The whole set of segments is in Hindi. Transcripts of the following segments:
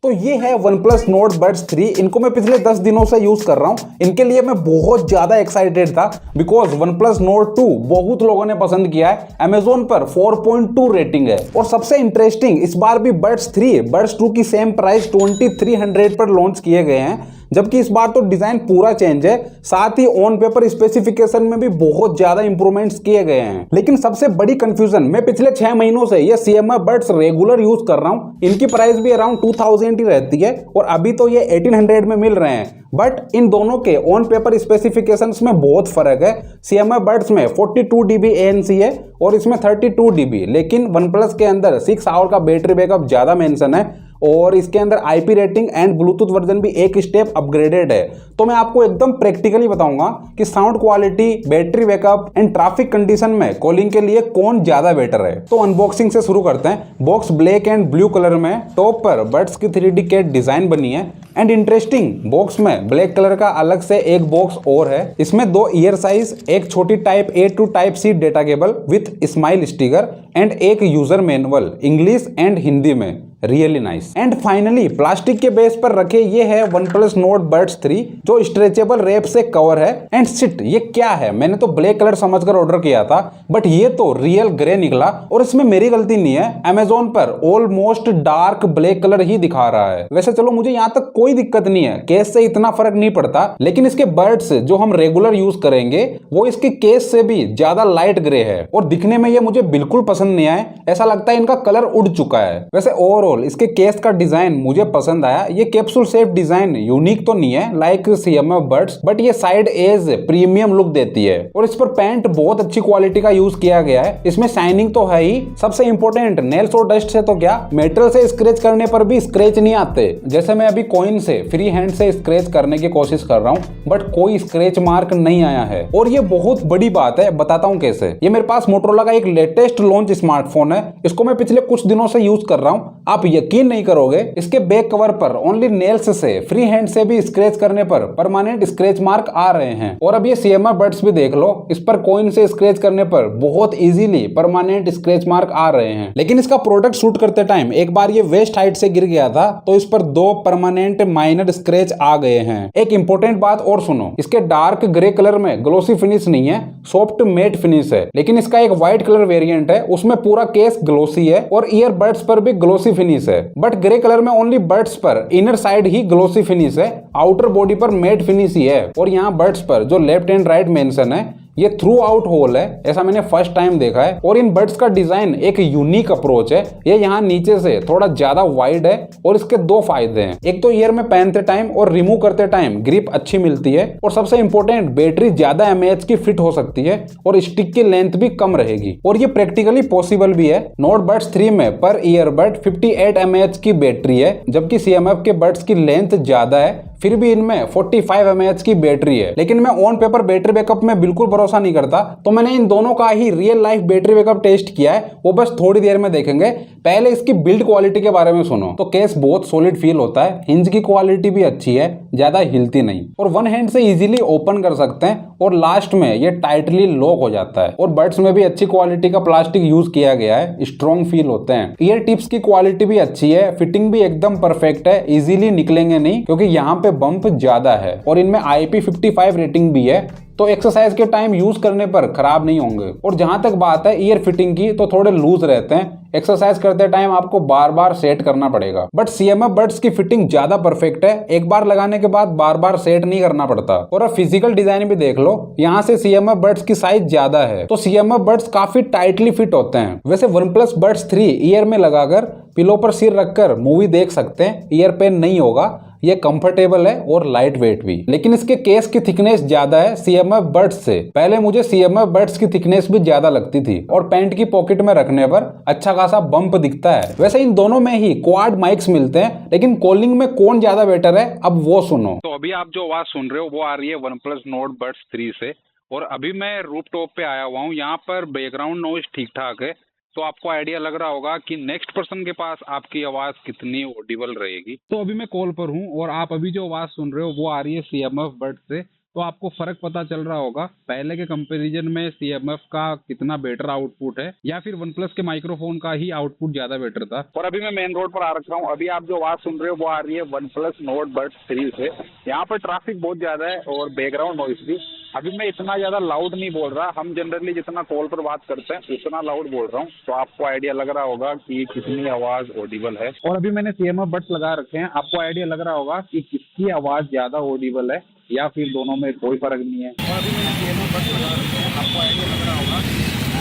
तो ये है OnePlus Nord Buds 3। इनको मैं पिछले 10 दिनों से यूज कर रहा हूँ। इनके लिए मैं बहुत ज्यादा एक्साइटेड था बिकॉज OnePlus Nord 2 बहुत लोगों ने पसंद किया है। Amazon पर 4.2 रेटिंग है। और सबसे इंटरेस्टिंग, इस बार भी Buds 3 Buds 2 की सेम प्राइस 2300 पर लॉन्च किए गए हैं, जबकि इस बार तो डिजाइन पूरा चेंज है। साथ ही ऑन पेपर स्पेसिफिकेशन में भी बहुत ज्यादा इंप्रूवमेंट्स किए गए हैं। लेकिन सबसे बड़ी कंफ्यूजन, मैं पिछले 6 महीनों से ये CMF बड्स रेगुलर यूज कर रहा हूँ। इनकी प्राइस भी अराउंड 2000 ही रहती है और अभी तो ये 1800 में मिल रहे हैं। बट इन दोनों के ऑन पेपर स्पेसिफिकेशंस में बहुत फर्क है। CMF बड्स में 42 dB ANC है और इसमें 32 dB, लेकिन OnePlus के अंदर 6 आवर का बैटरी बैकअप ज्यादा मेंशन है और इसके अंदर IP rating and Bluetooth version भी एक स्टेप अपग्रेडेड है। तो मैं आपको एकदम प्रैक्टिकली बताऊंगा कि sound quality, battery backup and traffic condition में कॉलिंग के लिए कौन ज्यादा बेटर है। तो अनबॉक्सिंग से शुरू करते हैं। Box black and blue colour में, टॉप पर बड्स की 3D कैट डिजाइन बनी है। एंड इंटरेस्टिंग, बॉक्स में ब्लैक कलर का अलग से एक बॉक्स और है। इसमें 2 ईयर साइज, एक छोटी type A to type C data cable with smile sticker and एक user manual English and Hindi में। Really nice. And finally plastic के बेस पर रखे ये है OnePlus Nord Buds 3 जो स्ट्रेचेबल रैप से कवर है। एंड सिट, ये क्या है? मैंने तो ब्लैक कलर समझकर ऑर्डर किया था बट ये तो रियल ग्रे निकला और इसमें मेरी गलती नहीं है। Amazon पर ऑलमोस्ट डार्क ब्लैक कलर ही दिखा रहा है। वैसे चलो, मुझे यहाँ तक कोई दिक्कत नहीं है, केस से इतना फर्क नहीं पड़ता, लेकिन इसके बड्स जो हम रेगुलर यूज करेंगे वो इसके केस से भी ज्यादा लाइट ग्रे है और दिखने में ये मुझे बिल्कुल पसंद नहीं आए। ऐसा लगता है इनका कलर उड़ चुका है। वैसे ओवरऑल इसके केस का डिजाइन मुझे पसंद आया। ये कैप्सूल शेप डिजाइन यूनिक तो नहीं है लाइक CMF बड्स, बट ये साइड एज प्रीमियम लुक देती है और इस पर पेंट बहुत अच्छी क्वालिटी का यूज किया गया है। इसमें शाइनिंग तो है ही, सबसे इंपॉर्टेंट नेल्स और डस्ट से तो क्या, मेटल से स्क्रैच करने पर भी स्क्रैच नहीं आते। जैसे मैं अभी कॉइन से फ्री हैंड से स्क्रैच करने की कोशिश कर रहा हूँ बट कोई स्क्रैच मार्क नहीं आया है। और ये बहुत बड़ी बात है, बताता हूँ कैसे। ये मेरे पास मोटोरोला का एक लेटेस्ट लॉन्च स्मार्टफोन है। इसको मैं पिछले कुछ दिनों से यूज कर रहा हूँ। आप यकीन नहीं करोगे, इसके बैक कवर पर ओनली नेल्स से फ्री हैंड से भी स्क्रैच करने पर परमानेंट स्क्रैच मार्क आ रहे हैं। और अब ये CMF बड्स भी देख लो, इस पर कॉइन से स्क्रैच करने पर बहुत इजीली परमानेंट स्क्रैच मार्क आ रहे हैं। लेकिन इसका प्रोडक्ट शूट करते टाइम एक बार ये वेस्ट हाइट से गिर गया था तो इस पर 2 परमानेंट माइनर स्क्रैच आ गए हैं। एक इंपॉर्टेंट बात और सुनो, इसके डार्क ग्रे कलर में ग्लोसी फिनिश नहीं है, सॉफ्ट मेट फिनिश है। लेकिन इसका एक व्हाइट कलर वेरिएंट है, उसमें पूरा केस ग्लोसी है और ईयरबड्स पर भी ग्लोसी फिनिश है। बट ग्रे कलर में ओनली बड्स पर इनर साइड ही ग्लोसी फिनिश है, आउटर बॉडी पर मैट फिनिश ही है। और यहाँ बड्स पर जो लेफ्ट एंड राइट मेंशन है ये थ्रू आउट होल है, ऐसा मैंने फर्स्ट टाइम देखा है। और इन बड्स का डिजाइन एक यूनिक अप्रोच है। ये यहाँ नीचे से थोड़ा ज्यादा वाइड है और इसके 2 फायदे हैं। एक तो ईयर में पहनते टाइम और रिमूव करते टाइम ग्रिप अच्छी मिलती है और सबसे इंपॉर्टेंट, बैटरी ज्यादा mAh की फिट हो सकती है और स्टिक की लेंथ भी कम रहेगी। और ये प्रैक्टिकली पॉसिबल भी है। Nord Buds 3 में पर ईयरबड 58 mAh की बैटरी है, जबकि CMF के बड्स की लेंथ ज्यादा है, फिर भी इनमें 45 mAh की बैटरी है। लेकिन मैं ऑन पेपर बैटरी बैकअप में बिल्कुल भरोसा नहीं करता, तो मैंने इन दोनों का ही real life battery backup test किया है, वो बस थोड़ी देर में देखेंगे। पहले इसकी बिल्ड क्वालिटी के बारे में सुनो। तो केस बहुत सॉलिड फील होता है, हिंज की क्वालिटी भी अच्छी है, ज्यादा हिलती नहीं और वन हैंड से इजीली ओपन कर सकते हैं और लास्ट में ये टाइटली लॉक हो जाता है। और बड्स में भी अच्छी क्वालिटी का प्लास्टिक यूज किया गया है, स्ट्रॉन्ग फील होते हैं। ईयर टिप्स की क्वालिटी भी अच्छी है, फिटिंग भी एकदम परफेक्ट है, इजीली निकलेंगे नहीं क्योंकि यहाँ पे बम्प ज्यादा है। और इनमें IP55 रेटिंग भी है, तो एक्सरसाइज के टाइम यूज करने पर खराब नहीं होंगे। और जहां तक बात है ईयर फिटिंग की, तो थोड़े लूज रहते हैं, एक्सरसाइज करते टाइम आपको बार बार सेट करना पड़ेगा। बट CMF बड्स की फिटिंग ज्यादा परफेक्ट है, एक बार लगाने के बाद बार बार सेट नहीं करना पड़ता। और अब फिजिकल डिजाइन भी देख लो, यहाँ से CMF बड्स की साइज ज्यादा है तो CMF बड्स काफी टाइटली फिट होते हैं। वैसे OnePlus Buds 3 ईयर में लगाकर पिलो पर सिर रखकर मूवी देख सकते हैं, ईयर पेन नहीं होगा। ये कंफर्टेबल है और लाइट वेट भी। लेकिन इसके केस की थिकनेस ज्यादा है CMF बड्स से। पहले मुझे CMF बड्स की थिकनेस भी ज्यादा लगती थी और पैंट की पॉकेट में रखने पर अच्छा खासा बम्प दिखता है। वैसे इन दोनों में ही क्वाड माइक्स मिलते हैं, लेकिन कॉलिंग में कौन ज्यादा बेटर है अब वो सुनो। तो अभी आप जो आवाज सुन रहे हो वो आ रही है OnePlus Nord Buds 3 से। और अभी मैं रूफ टॉप पे आया हुआ हूँ, यहाँ पर बैकग्राउंड नॉइज ठीक ठाक है, तो आपको आइडिया लग रहा होगा कि नेक्स्ट पर्सन के पास आपकी आवाज कितनी ऑडिबल रहेगी। तो अभी मैं कॉल पर हूँ और आप अभी जो आवाज सुन रहे हो वो आ रही है CMF बड्स से। तो आपको फर्क पता चल रहा होगा पहले के कंपैरिजन में CMF का कितना बेटर आउटपुट है, या फिर OnePlus के माइक्रोफोन का ही आउटपुट ज्यादा बेटर था। और अभी मैं मेन रोड पर आ रखा हूँ। अभी आप जो आवाज सुन रहे हो वो आ रही है OnePlus Nord Buds 3 से। यहाँ पर ट्रैफिक बहुत ज्यादा है और बैकग्राउंड नॉइस भी। अभी मैं इतना ज्यादा लाउड नहीं बोल रहा, हम जनरली जितना कॉल पर बात करते हैं उतना लाउड बोल रहा हूँ, तो आपको आइडिया लग रहा होगा कि कितनी आवाज ऑडिबल है। और अभी मैंने CMF बड्स लगा रखे हैं, आपको आइडिया लग रहा होगा कि किसकी आवाज ज्यादा ऑडिबल है या फिर दोनों में कोई फर्क नहीं है। और अभी मैंने CMF बड्स लगा रखे हैं, आपको आइडिया लग रहा होगा कि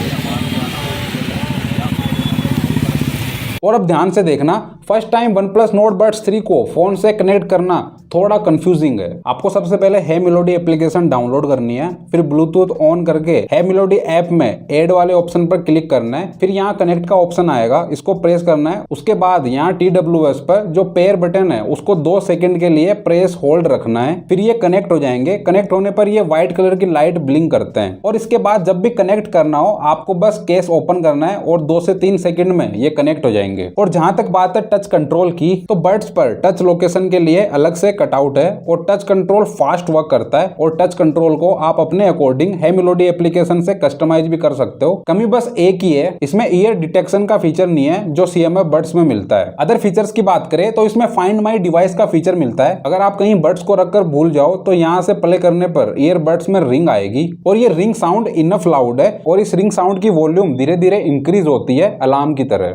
आवाज ज्यादा ऑडिबल है या फिर। और अब ध्यान से देखना, first time OnePlus Nord Buds 3 को फोन से कनेक्ट करना थोड़ा कंफ्यूजिंग है। आपको सबसे पहले है मेलोडी एप्लीकेशन डाउनलोड करनी है, फिर ब्लूटूथ ऑन करके है मेलोडी ऐप में ऐड वाले ऑप्शन पर क्लिक करना है, फिर यहाँ कनेक्ट का ऑप्शन आएगा, इसको प्रेस करना है। उसके बाद यहाँ TWS पर जो पेयर बटन है उसको 2 सेकंड के लिए प्रेस होल्ड रखना है, फिर ये कनेक्ट हो जाएंगे। कनेक्ट होने पर ये व्हाइट कलर की लाइट ब्लिंक करते हैं और इसके बाद जब भी कनेक्ट करना हो आपको बस केस ओपन करना है और 2 से 3 सेकंड में ये कनेक्ट हो जाएंगे। और जहां तक बात है टच कंट्रोल की, तो बड्स पर टच लोकेशन के लिए अलग से कटआउट है और टच कंट्रोल फास्ट वर्क करता है और टच कंट्रोल को आप अपने अकॉर्डिंग है मेलोडी एप्लीकेशन से कस्टमाइज भी कर सकते हो। कमी बस एक ही है, इसमें ईयर डिटेक्शन का फीचर नहीं है जो CMF बड्स में मिलता है। अदर फीचर्स की बात करें तो इसमें फाइंड माई डिवाइस का फीचर मिलता है। अगर आप कहीं बड्स को रखकर भूल जाओ तो यहाँ से प्ले करने पर ईयरबड्स में रिंग आएगी और ये रिंग साउंड इनफ लाउड है और इस रिंग साउंड की वॉल्यूम धीरे धीरे इंक्रीज होती है अलार्म की तरह।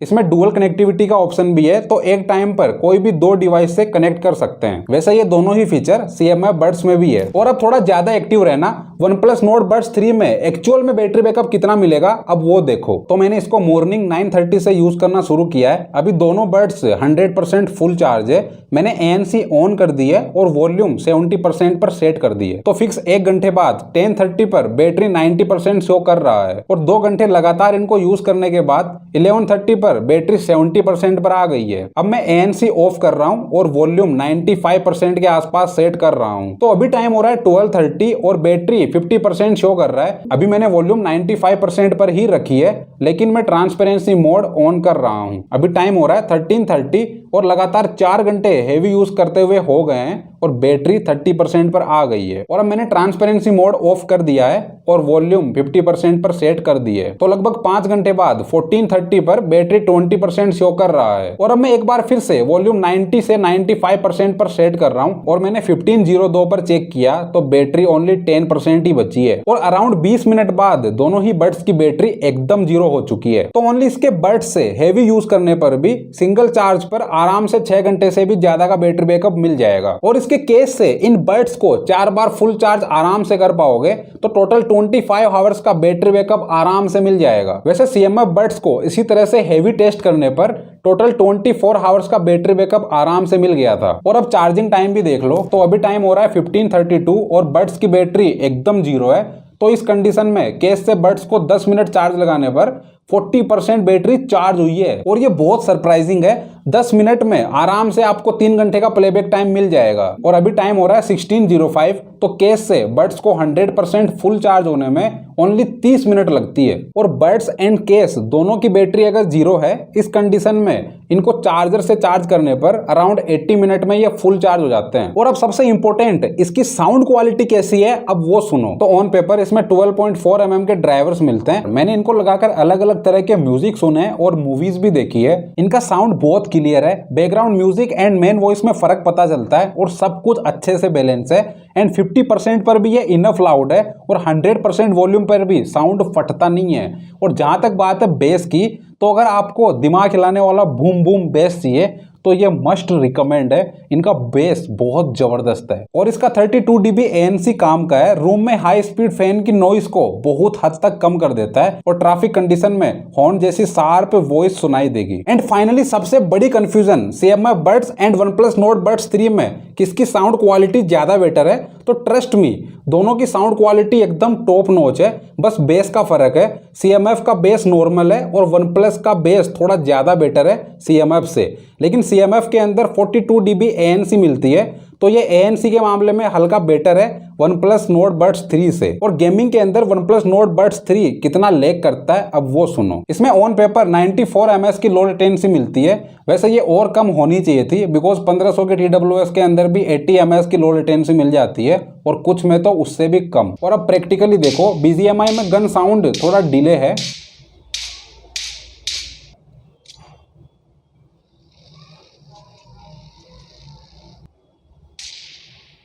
इसमें डुअल कनेक्टिविटी का ऑप्शन भी है, तो एक टाइम पर कोई भी 2 डिवाइस से कनेक्ट कर सकते हैं। वैसे ये दोनों ही फीचर CMF बड्स में भी है। और अब थोड़ा ज्यादा एक्टिव रहना, OnePlus Nord Buds 3 में एक्चुअल में बैटरी बैकअप कितना मिलेगा अब वो देखो। तो मैंने इसको मॉर्निंग 9:30 से यूज करना शुरू किया है। अभी दोनों बड्स 100% फुल चार्ज है। मैंने ANC ऑन कर दी है और वॉल्यूम 70% पर सेट कर दी है। तो फिक्स 1 घंटे बाद 10:30 पर बैटरी 90% शो कर रहा है और 2 घंटे लगातार इनको यूज करने के बाद 11:30 पर बैटरी 70% पर आ गई है। अब मैं ANC ऑफ कर रहा हूं और वॉल्यूम 95% के आसपास सेट कर रहा हूं। तो अभी टाइम हो रहा है 12:30 और बैटरी 50% शो कर रहा है। अभी मैंने वॉल्यूम 95% पर ही रखी है, लेकिन मैं ट्रांसपेरेंसी मोड ऑन कर रहा हूं। अभी टाइम हो रहा है 13:30 और लगातार 4 घंटे हेवी यूज करते हुए हो गए हैं और बैटरी 30% पर आ गई है। और अब मैंने ट्रांसपेरेंसी मोड ऑफ कर दिया है और वॉल्यूम 50% पर सेट कर दी है। तो लगभग 5 घंटे बाद 14:30 पर बैटरी 20% शो कर रहा है। और अब मैं एक बार फिर से वॉल्यूम 90 से 95% पर सेट कर रहा हूं और मैंने 15:02 पर चेक किया तो बैटरी ओनली 10% ही बची है। और अराउंड 20 मिनट बाद दोनों ही बड्स की बैटरी एकदम 0 हो चुकी है। तो ओनली इसके बड्स से हेवी यूज करने पर भी सिंगल चार्ज पर आराम से 6 घंटे से भी ज्यादा का बैटरी बैकअप मिल जाएगा। और इसके केस से इन बड्स को 4 बार फुल चार्ज आराम से कर पाओगे तो टोटल 25 आवर्स का बैटरी बैकअप आराम से मिल जाएगा। वैसे CMF बड्स को इसी तरह से हेवी टेस्ट करने पर टोटल 24 आवर्स का बैटरी बैकअप आराम से मिल गया था। और अब चार्जिंग टाइम भी देख लो, तो अभी टाइम हो रहा है 15:32 और बड्स की बैटरी एकदम 0 है। तो इस कंडीशन में केस से बड्स को 10 मिनट चार्ज लगाने पर 40% बैटरी चार्ज हुई है। और ये बहुत सरप्राइजिंग है, 10 मिनट में आराम से आपको 3 घंटे का प्लेबैक टाइम मिल जाएगा। और अभी टाइम हो रहा है 16:05, तो केस से बड्स को 100% फुल चार्ज होने में ओनली 30 मिनट लगती है। और बड्स एंड केस दोनों की बैटरी अगर 0 है, इस कंडीशन में इनको चार्जर से चार्ज करने पर अराउंड 80 मिनट में ये फुल चार्ज हो जाते हैं। और अब सबसे इंपॉर्टेंट, इसकी साउंड क्वालिटी कैसी है अब वो सुनो। तो ऑन पेपर इसमें 12.4 mm के ड्राइवर्स मिलते हैं। मैंने इनको लगाकर अलग अलग तरह के म्यूजिक सुने और मूवीज भी देखी है। इनका साउंड बहुत क्लियर है, background music and main voice में फर्क पता चलता है और सब कुछ अच्छे से बैलेंस है। एंड 50% पर भी ये इनफ लाउड है और 100% वॉल्यूम पर भी साउंड फटता नहीं है। और जहां तक बात है बेस की, तो अगर आपको दिमाग हिलाने वाला बूम बूम बेस चाहिए तो ये मस्ट रिकमेंड है। इनका बेस बहुत जबरदस्त है और इसका 32 dB ANC काम का है। रूम में हाई स्पीड फैन की नॉइस को बहुत हद तक कम कर देता है और ट्रैफिक कंडीशन में हॉर्न जैसी शार्प वॉइस सुनाई देगी। एंड फाइनली सबसे बड़ी confusion, CMF buds and OnePlus Nord Buds 3 में किसकी साउंड क्वालिटी ज्यादा बेटर है? तो ट्रस्ट मी, दोनों की साउंड क्वालिटी एकदम टॉप नॉच है, बस बेस का फर्क है। CMF का बेस नॉर्मल है और OnePlus का बेस थोड़ा ज्यादा बेटर है CMF से। लेकिन CMF के अंदर 42 dB ANC मिलती है, तो ये ANC के मामले में हल्का बेटर है OnePlus Nord Buds 3 से। और गेमिंग के अंदर OnePlus Nord Buds 3 कितना लैग करता है अब वो सुनो। इसमें ऑन पेपर 94 ms की लो लेटेंसी मिलती है, वैसे ये और कम होनी चाहिए थी बिकॉज 1500 के TWS के अंदर भी 80 ms की लो लेटेंसी मिल जाती है और कुछ में तो उससे भी कम। और अब प्रैक्टिकली देखो BGMI में गन साउंड थोड़ा डिले है।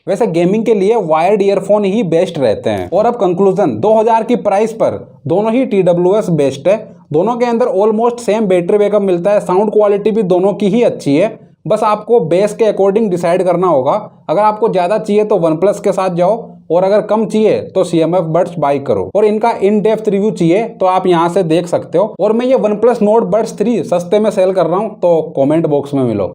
वैसे गेमिंग के लिए वायर्ड ईयरफोन ही बेस्ट रहते हैं। और अब कंक्लूजन, 2000 की प्राइस पर दोनों ही TWS बेस्ट है। दोनों के अंदर ऑलमोस्ट सेम बैटरी बैकअप मिलता है, साउंड क्वालिटी भी दोनों की ही अच्छी है। बस आपको बेस के अकॉर्डिंग डिसाइड करना होगा। अगर आपको ज़्यादा चाहिए तो OnePlus के साथ जाओ और अगर कम चाहिए तो CMF बड्स बाई करो। और इनका इन डेप्थ रिव्यू चाहिए तो आप यहाँ से देख सकते हो। और मैं ये OnePlus Nord Buds 3 सस्ते में सेल कर रहा हूँ, तो कॉमेंट बॉक्स में मिलो।